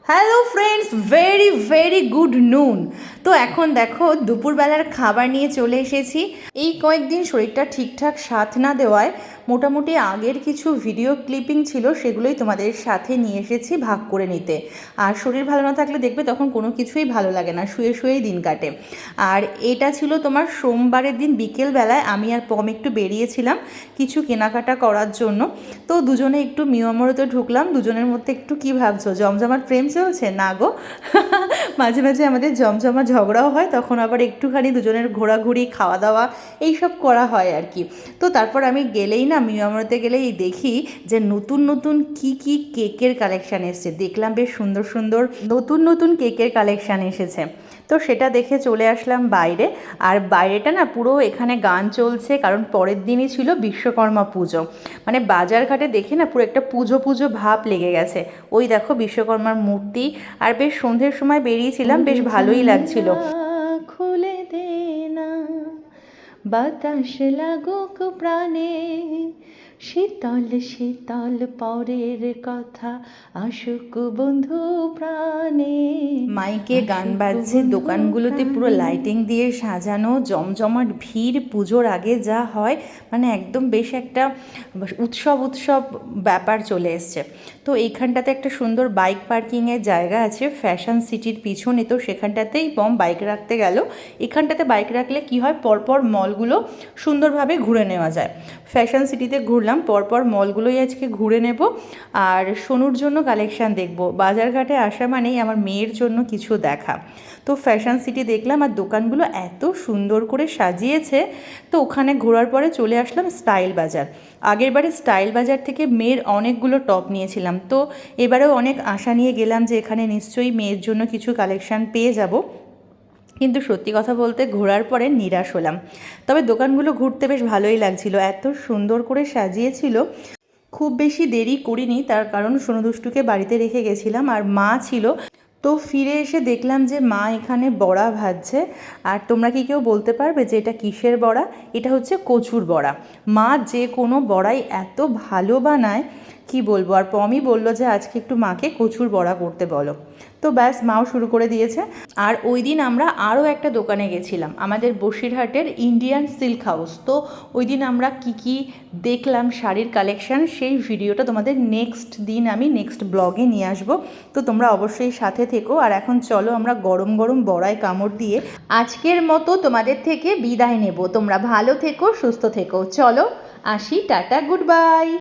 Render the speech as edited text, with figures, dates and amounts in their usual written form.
Hello friends, very very good নুন। তো এখন দেখো দুপুরবেলার খাবার নিয়ে চলে এসেছি। এই কয়েকদিন শরীরটা ঠিকঠাক সাথ না দেওয়ায় মোটামুটি আগের কিছু ভিডিও ক্লিপিং ছিল, সেগুলোই তোমাদের সাথে নিয়ে এসেছি ভাগ করে নিতে। আর শরীর ভালো না থাকলে দেখবে তখন কোনো কিছুই ভালো লাগে না, শুয়ে শুয়েই দিন কাটে। আর এটা ছিল তোমার সোমবারের দিন বিকেলবেলায় আমি আর পম একটু বেরিয়েছিলাম কিছু কেনাকাটা করার জন্য। তো দুজনে একটু মিয়ামরতে ঢুকলাম। দুজনের মধ্যে একটু কি ভাবছো, জমজমাট প্রেম চলছে? না গো, মাঝে মাঝে আমাদের জমজমা ঝগড়াও হয়, তখন আবার একটুখানি দুজনের ঘোরাঘুরি খাওয়া দাওয়া এইসব করা হয় আর কি। তো তারপর আমি গেলেই না, মিয়ামরতে গেলেই দেখি যে নতুন নতুন কি কি কেকের কালেকশান এসেছে। দেখলাম বেশ সুন্দর সুন্দর নতুন নতুন কেকের কালেকশান এসেছে। তো সেটা দেখে চলে আসলাম বাইরে। আর বাইরেটা না পুরো এখানে গান চলছে, কারণ পরের দিনই ছিল বিশ্বকর্মা পুজো। মানে বাজারঘাটে দেখে না পুরো একটা পুজো পুজো ভাব লেগে গেছে। ওই দেখো বিশ্বকর্মার মূর্তি। আর বেশ সন্ধ্যের সময় বেরিয়েছিলাম, বেশ ভালোই লাগছিল। খুলে দে না বাতাস লাগুক প্রাণে, শীতল শীতল পরের কথা আসুক বন্ধু প্রাণে। মাইকে গান বাজছে, দোকানগুলোতে পুরো লাইটিং দিয়ে সাজানো, জমজমাট ভিড় পুজোর আগে যা হয়, মানে একদম বেশ একটা উৎসব উৎসব ব্যাপার চলে এসছে। তো এইখানটাতে একটা সুন্দর বাইক পার্কিংয়ের জায়গা আছে ফ্যাশন সিটির পিছনে, তো সেখানটাতেই পম বাইক রাখতে গেল। এখানটাতে বাইক রাখলে কি হয়, পরপর মলগুলো সুন্দরভাবে ঘুরে নেওয়া যায়। ফ্যাশন সিটিতে ঘুরলাম, পরপর মলগুলোই আজকে ঘুরে নেব। আর সোনুর জন্য কালেকশান দেখব। বাজারঘাটে আসা মানেই আমার মেয়ের জন্য কিছু দেখা। তো ফ্যাশন সিটি দেখলাম, আর দোকানগুলো এত সুন্দর করে সাজিয়েছে। তো ওখানে ঘোরার পরে চলে আসলাম স্টাইল বাজার। আগের বারে স্টাইল বাজার থেকে মেয়ের অনেকগুলো টপ নিয়েছিলাম, তো এবারেও অনেক আশা নিয়ে গেলাম যে এখানে নিশ্চয়ই মেয়ের জন্য কিছু কালেকশান পেয়ে যাব। কিন্তু সত্যি কথা বলতে ঘোরার পরে নিরাশ হলাম। তবে দোকানগুলো ঘুরতে বেশ ভালোই লাগছিল, এত সুন্দর করে সাজিয়েছিল। খুব বেশি দেরি করিনি, তার কারণ সোনুদুষ্টুকে বাড়িতে রেখে গেছিলাম আর মা ছিল। তো ফিরে এসে দেখলাম যে মা এখানে বড়া ভাজছে। আর তোমরা কি কেউ বলতে পারবে যে এটা কিসের বড়া? এটা হচ্ছে কচুর বড়া। মা যে কোনো বড়াই এত ভালো বানায়, কি বলবো। আর পমই বললো যে আজকে একটু মাকে কচুর বড়া করতে বলো। তো ব্যাস, মাও শুরু করে দিয়েছে। আর ওই দিন আমরা আরও একটা দোকানে গেছিলাম, আমাদের বসিরহাটের ইন্ডিয়ান সিল্ক হাউস। তো ওই দিন আমরা কি দেখলাম শাড়ির কালেকশান, সেই ভিডিওটা তোমাদের নেক্সট দিন আমি নেক্সট ব্লগে নিয়ে আসবো। তো তোমরা অবশ্যই সাথে থেকো। আর এখন চলো আমরা গরম গরম বড়ায় কামড় দিয়ে আজকের মতো তোমাদের থেকে বিদায় নেব। তোমরা ভালো থেকো, সুস্থ থেকো। চলো আসি, টাটা, গুড বাই।